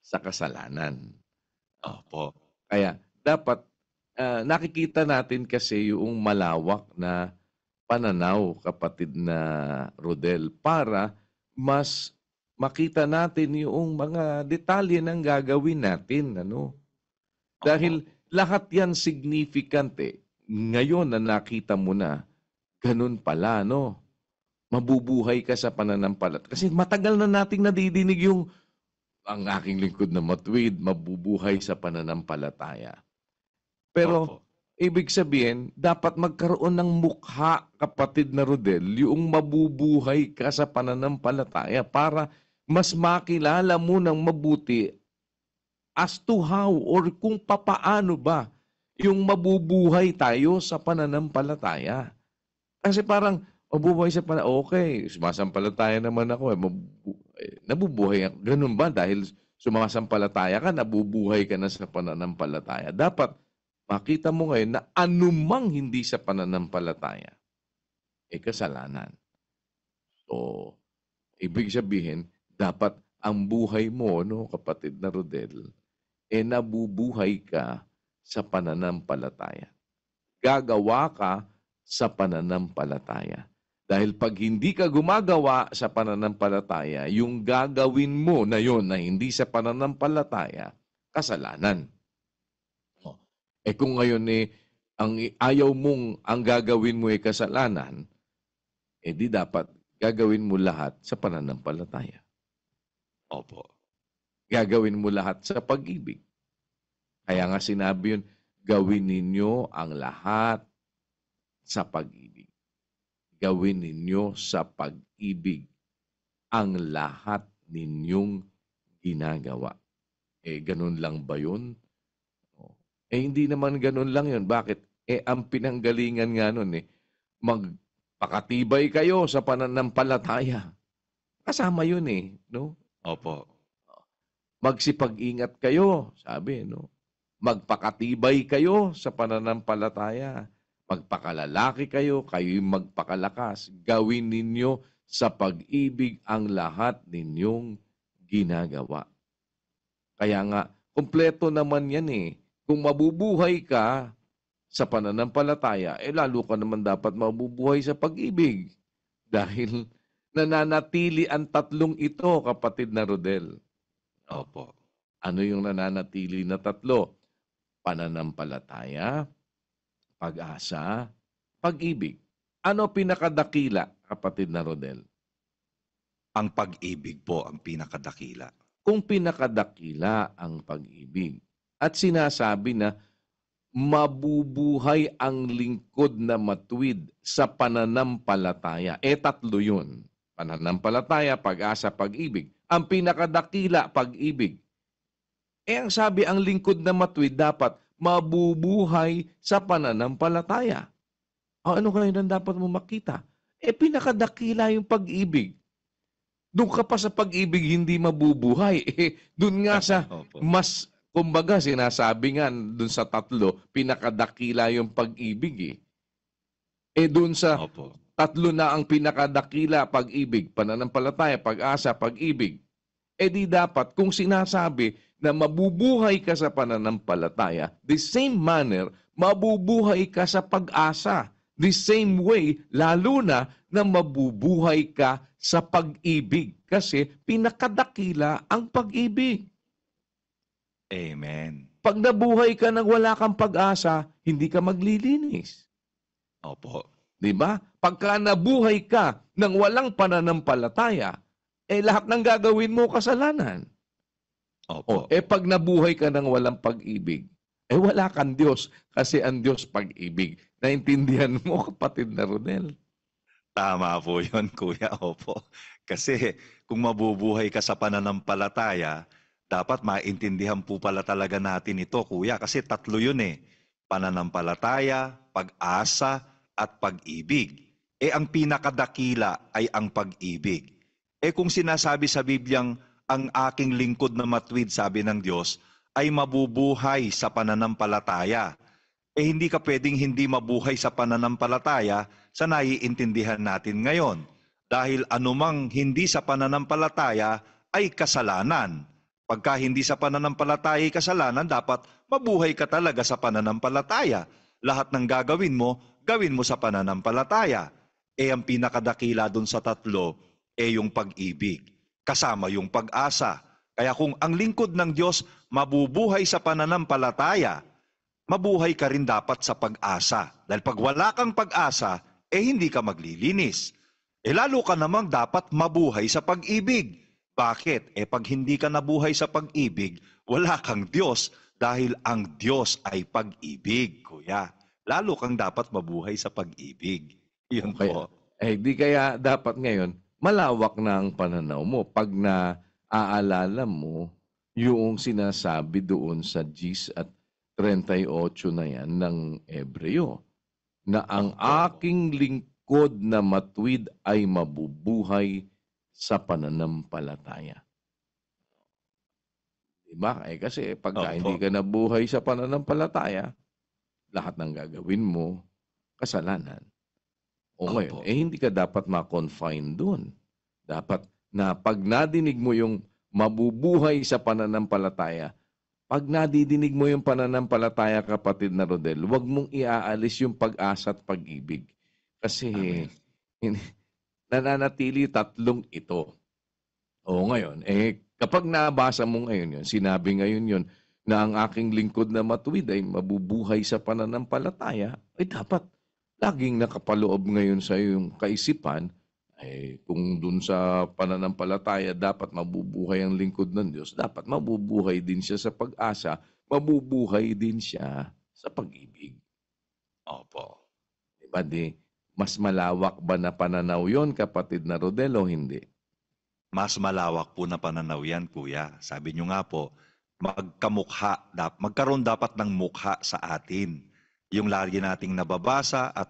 sa kasalanan. Opo. Kaya dapat nakikita natin kasi yung malawak na pananaw, kapatid na Rodel, para mas makita natin yung mga detalye ng gagawin natin. Ano? Opo. Dahil lahat yan significant eh. Ngayon na nakita mo na, ganun pala, no? Mabubuhay ka sa pananampalataya. Kasi matagal na nating nadidinig yung ang aking lingkod na matuwid, mabubuhay sa pananampalataya. Pero Opo. ibig sabihin, dapat magkaroon ng mukha, kapatid na Rodel, yung mabubuhay ka sa pananampalataya para mas makilala mo ng mabuti as to how or kung papaano ba yung mabubuhay tayo sa pananampalataya. Kasi parang mabubuhay sa okay, sumasampalataya naman ako nabubuhay ako. Ganun ba? Dahil sumasampalataya ka, nabubuhay ka na sa pananampalataya. Dapat makita mo ngayon na anumang hindi sa pananampalataya, kasalanan. So, ibig sabihin, dapat ang buhay mo, no, kapatid na Rodel, nabubuhay ka sa pananampalataya. Gagawa ka sa pananampalataya. Dahil pag hindi ka gumagawa sa pananampalataya, yung gagawin mo na yon na hindi sa pananampalataya, kasalanan. Kung ngayon ang ayaw mong ang gagawin mo kasalanan, di dapat gagawin mo lahat sa pananampalataya. Opo. Gagawin mo lahat sa pag-ibig. Kaya nga sinabi yun, gawin ninyo ang lahat sa pag-ibig. Gawin ninyo sa pag-ibig ang lahat ninyong ginagawa. Ganun lang ba yun? Hindi naman ganun lang yun. Bakit? Ang pinanggalingan nga nun magpakatibay kayo sa pananampalataya. Kasama yun no? Opo. Magsipag-ingat kayo, sabi, no? Magpakatibay kayo sa pananampalataya. Magpakalalaki kayo, kayo'y magpakalakas. Gawin ninyo sa pag-ibig ang lahat ninyong ginagawa. Kaya nga, kumpleto naman yan Kung mabubuhay ka sa pananampalataya, lalo ka naman dapat mabubuhay sa pag-ibig. Dahil nananatili ang tatlong ito, kapatid na Rodel. Opo. Ano yung nananatili na tatlo? Pananampalataya, pag-asa, pag-ibig. Ano pinakadakila, kapatid na Rodel? Ang pag-ibig po ang pinakadakila. Kung pinakadakila ang pag-ibig. At sinasabi na mabubuhay ang lingkod na matuwid sa pananampalataya. Tatlo yun. Pananampalataya, pag-asa, pag-ibig. Ang pinakadakila, pag-ibig. Ang sabi, ang lingkod na matuwid dapat mabubuhay sa pananampalataya. Ano kayo nang dapat mo makita? Pinakadakila yung pag-ibig. Doon ka pa sa pag-ibig hindi mabubuhay. Doon nga sa mas, kumbaga sinasabi nga doon sa tatlo, pinakadakila yung pag-ibig doon sa tatlo na ang pinakadakila, pag-ibig, pananampalataya, pag-asa, pag-ibig. Di dapat kung sinasabi na mabubuhay ka sa pananampalataya, the same manner, mabubuhay ka sa pag-asa. The same way, lalo na mabubuhay ka sa pag-ibig. Kasi pinakadakila ang pag-ibig. Amen. Pag nabuhay ka nang wala kang pag-asa, hindi ka maglilinis. Opo. Diba? Pagka nabuhay ka nang walang pananampalataya, lahat ng gagawin mo kasalanan. Opo. Pag nabuhay ka nang walang pag-ibig, wala kang Diyos kasi ang Diyos pag-ibig. Naintindihan mo, kapatid na Rodel? Tama po yun, Kuya. Opo. Kasi kung mabubuhay ka sa pananampalataya, dapat maintindihan po pala talaga natin ito, Kuya. Kasi tatlo yun pananampalataya, pag-asa, at pag-ibig. Ang pinakadakila ay ang pag-ibig. Kung sinasabi sa Bibliang, ang aking lingkod na matuwid, sabi ng Diyos, ay mabubuhay sa pananampalataya. Hindi ka pwedeng hindi mabuhay sa pananampalataya sa naiintindihan natin ngayon. Dahil anumang hindi sa pananampalataya ay kasalanan. Pagka hindi sa pananampalataya kasalanan, dapat mabuhay ka talaga sa pananampalataya. Lahat ng gawin mo sa pananampalataya. Ang pinakadakila dun sa tatlo, yung pag-ibig. Kasama yung pag-asa. Kaya kung ang lingkod ng Diyos mabubuhay sa pananampalataya, mabuhay ka rin dapat sa pag-asa. Dahil pag wala kang pag-asa, hindi ka maglilinis. Lalo ka namang dapat mabuhay sa pag-ibig. Bakit? Pag hindi ka nabuhay sa pag-ibig, wala kang Diyos dahil ang Diyos ay pag-ibig, kuya. Lalo kang dapat mabuhay sa pag-ibig. Yun Kaya, po. di kaya dapat ngayon, malawak na ang pananaw mo. Pag naaalala mo yung sinasabi doon sa 10 at 38 na yan ng Ebreo, na ang aking lingkod na matuwid ay mabubuhay sa pananampalataya. Diba? Kasi pagka Opo. hindi ka nabuhay sa pananampalataya, lahat ng gagawin mo, kasalanan. O ngayon, Opo. hindi ka dapat ma-confine doon. Dapat na pag nadinig mo yung mabubuhay sa pananampalataya, pag nadidinig mo yung pananampalataya, kapatid na Rodel, huwag mong iaalis yung pag-asa at pag-ibig. Kasi nananatili tatlong ito. O ngayon, kapag nabasa mo ngayon yun, sinabi ngayon yun, na ang aking lingkod na matuwid ay mabubuhay sa pananampalataya, dapat laging nakapaloob ngayon sa iyong kaisipan, kung dun sa pananampalataya dapat mabubuhay ang lingkod ng Diyos, dapat mabubuhay din siya sa pag-asa, mabubuhay din siya sa pag-ibig. Opo. Diba mas malawak ba na pananaw yon, kapatid na Rodel, o hindi? Mas malawak po na pananaw yan, kuya. Sabi nyo nga po, magkaroon dapat ng mukha sa atin. Yung lagi nating nababasa at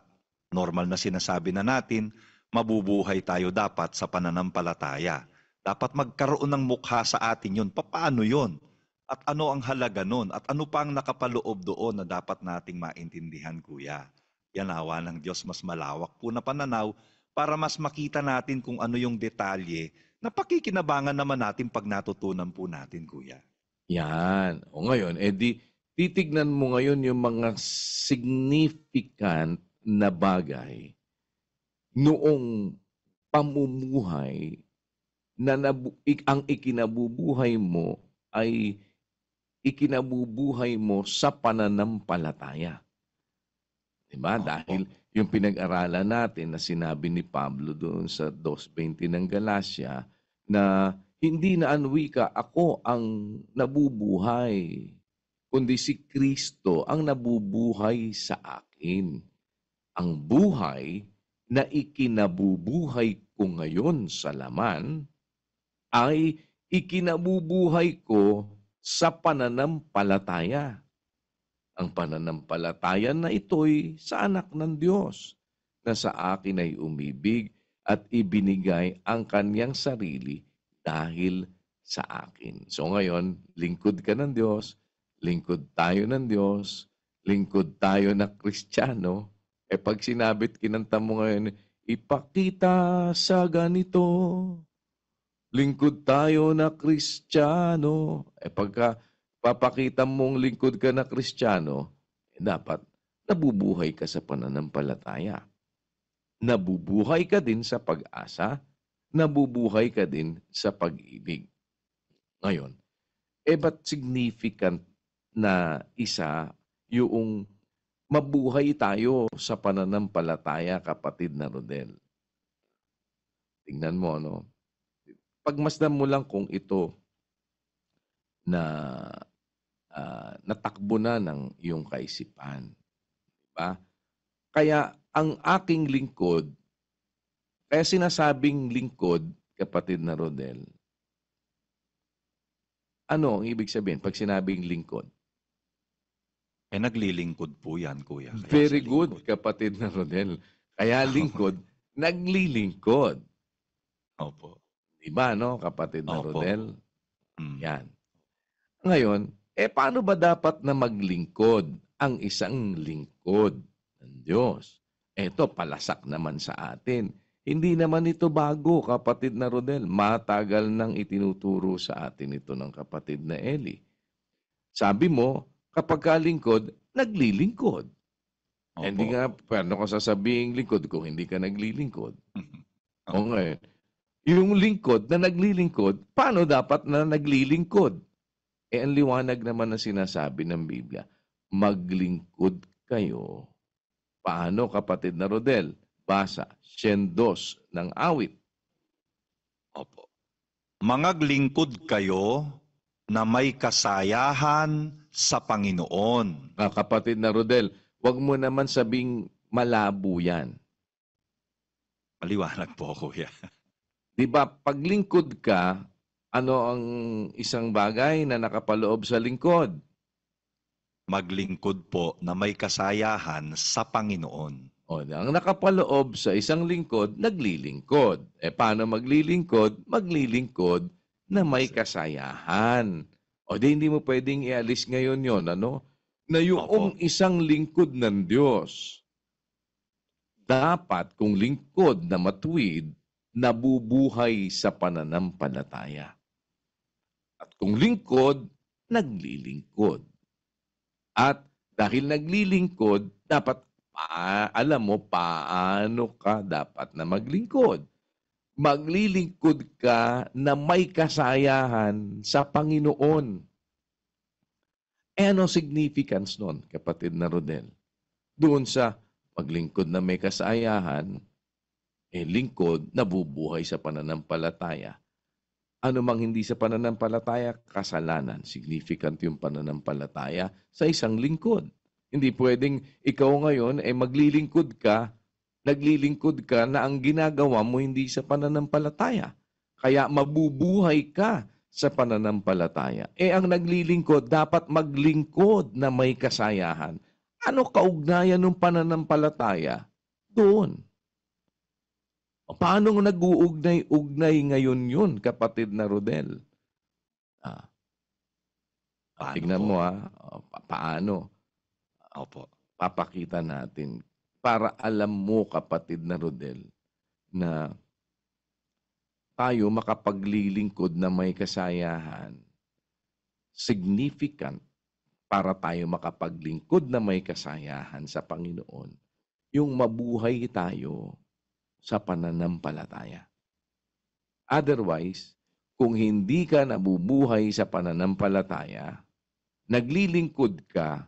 normal na sinasabi na natin, mabubuhay tayo dapat sa pananampalataya. Dapat magkaroon ng mukha sa atin yun. Paano yun? At ano ang halaga nun? At ano pang nakapaloob doon na dapat nating maintindihan, kuya? Yan awa ng Diyos, mas malawak po na pananaw para mas makita natin kung ano yung detalye na pakikinabangan naman natin pag natutunan po natin, kuya. Yan. O ngayon, titignan mo ngayon yung mga significant na bagay noong pamumuhay na ang ikinabubuhay mo ay ikinabubuhay mo sa pananampalataya. Diba? Dahil yung pinag-aralan natin na sinabi ni Pablo doon sa 2:20 ng Galacia, na hindi na anwi ka, ako ang nabubuhay, kundi si Kristo ang nabubuhay sa akin. Ang buhay na ikinabubuhay ko ngayon sa laman ay ikinabubuhay ko sa pananampalataya. Ang pananampalataya na ito'y sa anak ng Diyos na sa akin ay umibig at ibinigay ang kanyang sarili dahil sa akin. So ngayon, lingkod ka ng Diyos, lingkod tayo ng Diyos, lingkod tayo na Kristiyano. Pag sinabit, kinanta mo ngayon, ipakita sa ganito, lingkod tayo na Kristiyano. Pagka papakita mong lingkod ka na Kristiyano, dapat nabubuhay ka sa pananampalataya. Nabubuhay ka din sa pag-asa, nabubuhay ka din sa pag-ibig. Ngayon, ba't significant na isa yung mabuhay tayo sa pananampalataya, kapatid na Rodel? Tingnan mo, no? Pagmasdan mo lang kung ito na natakbo na ng iyong kaisipan. Diba? Kaya ang aking lingkod, kaya sinasabing lingkod, kapatid na Rodel, ano ang ibig sabihin pag sinabing lingkod? Naglilingkod po yan, kuya. Kaya Very sa good, lingkod. kapatid na Rodel. Kaya lingkod, naglilingkod. Opo. Diba, no, kapatid na Opo. Rodel? Mm. Yan. Ngayon, paano ba dapat na maglingkod ang isang lingkod ng Diyos? Ito, palasak naman sa atin. Hindi naman ito bago, kapatid na Rodel. Matagal nang itinuturo sa atin ito ng kapatid na Eli. Sabi mo, kapag ka lingkod, naglilingkod. Hindi Opo. nga, paano ka sasabing lingkod kung hindi ka naglilingkod? O Opo. ngayon, yung lingkod na naglilingkod, paano dapat na naglilingkod? Ang liwanag naman na sinasabi ng Biblia, maglingkod kayo. Paano, kapatid na Rodel? Basa, 102 ng awit. Opo. Mangaglingkod kayo na may kasayahan sa Panginoon. Kapatid na Rodel, wag mo naman sabing malabo yan. Maliwanag po, kuya. Di ba, paglingkod ka, ano ang isang bagay na nakapaloob sa lingkod? Maglingkod po na may kasayahan sa Panginoon. O, ang nakapaloob sa isang lingkod, naglilingkod. Paano maglilingkod? Maglilingkod na may kasayahan. O, di hindi mo pwedeng ialis ngayon yon, ano? Na yung Opo. isang lingkod ng Diyos, dapat kung lingkod na matuwid, nabubuhay sa pananampalataya. At kung lingkod, naglilingkod. At dahil naglilingkod, dapat alam mo paano ka dapat na maglingkod. Maglilingkod ka na may kasayahan sa Panginoon. Ano significance nun, kapatid na Rodel? Doon sa maglingkod na may kasayahan, lingkod, nabubuhay sa pananampalataya. Ano mang hindi sa pananampalataya, kasalanan. Significant yung pananampalataya sa isang lingkod. Hindi pwedeng ikaw ngayon maglilingkod ka, naglilingkod ka na ang ginagawa mo hindi sa pananampalataya. Kaya mabubuhay ka sa pananampalataya. Ang naglilingkod, dapat maglingkod na may kasayahan. Ano kaugnayan ng pananampalataya? Doon. Paano nag-uugnay-ugnay ngayon yun, kapatid na Rodel? Tignan mo paano? Opo. Papakita natin para alam mo, kapatid na Rodel, na tayo makapaglilingkod na may kasayahan, significant para tayo makapaglingkod na may kasayahan sa Panginoon, yung mabuhay tayo sa pananampalataya. Otherwise, kung hindi ka nabubuhay sa pananampalataya, naglilingkod ka,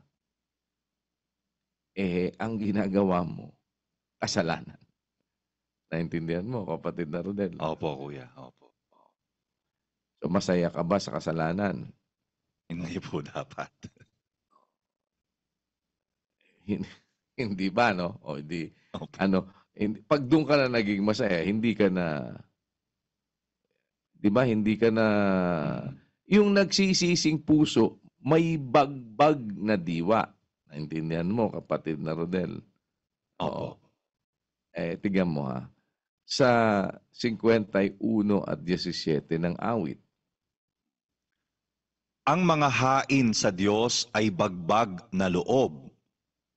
ang ginagawa mo, kasalanan. Naintindihan mo, kapatid na Rodel? Opo, kuya. Opo. So, masaya ka ba sa kasalanan? Hindi po dapat. Hindi ba, no? O hindi, Opo. pag doon ka na naging masaya, hindi ka na, di ba, hindi ka na, yung nagsisising puso, may bagbag na diwa. Naintindihan mo, kapatid na Rodel? Opo. Tignan mo sa 51 at 17 ng awit. Ang mga hain sa Diyos ay bagbag na loob,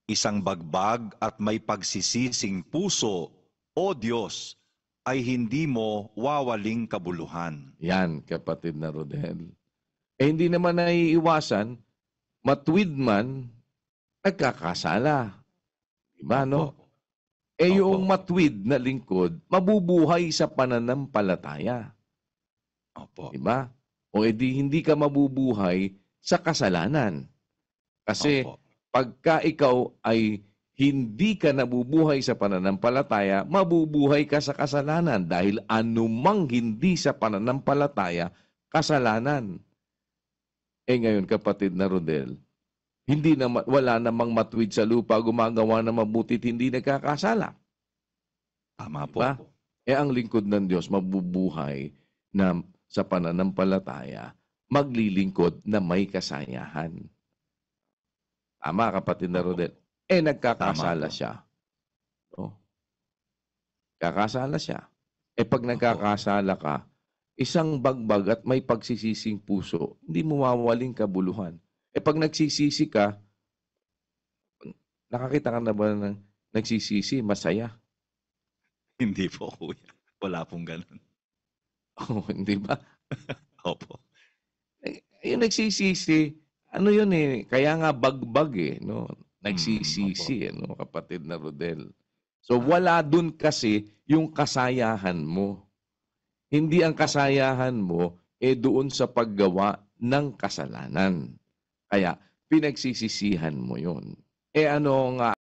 isang bagbag at may pagsisising puso, O Diyos, ay hindi mo wawaling kabuluhan. Yan, kapatid na Rodel. Hindi naman naiiwasan, matuwid man, nagkakasala. Diba, no? Opo. Yung matuwid na lingkod, mabubuhay sa pananampalataya. Opo. Diba? O hindi ka mabubuhay sa kasalanan. Kasi Opo. pagka ikaw ay hindi ka nabubuhay sa pananampalataya, mabubuhay ka sa kasalanan dahil anumang hindi sa pananampalataya, kasalanan. Ngayon, kapatid na Rodel, wala namang matuwid sa lupa, gumagawa ng mabutit, hindi nagkakasala. Tama po. Diba? Ang lingkod ng Diyos mabubuhay na sa pananampalataya, maglilingkod na may kasayahan. Tama, kapatid na Rodel. Nagkakasala siya. No? Kakasala siya. Pag nagkakasala ka, isang bagbag at may pagsisising puso, hindi mo mawawaling kabuluhan. Pag nagsisisi ka, nakakita ka na ba ng nagsisisi, masaya? Hindi po, kuya. Wala pong ganun. Oh, hindi ba? Opo. Yung nagsisisi, ano yun eh, kaya nga bagbag eh, no? Opo. Nagsisisi eh, no, kapatid na Rodel. So Ah, wala dun kasi yung kasayahan mo. Hindi ang opo. kasayahan mo eh doon sa paggawa ng kasalanan. Kaya pinagsisisihan mo yun. Eh ano nga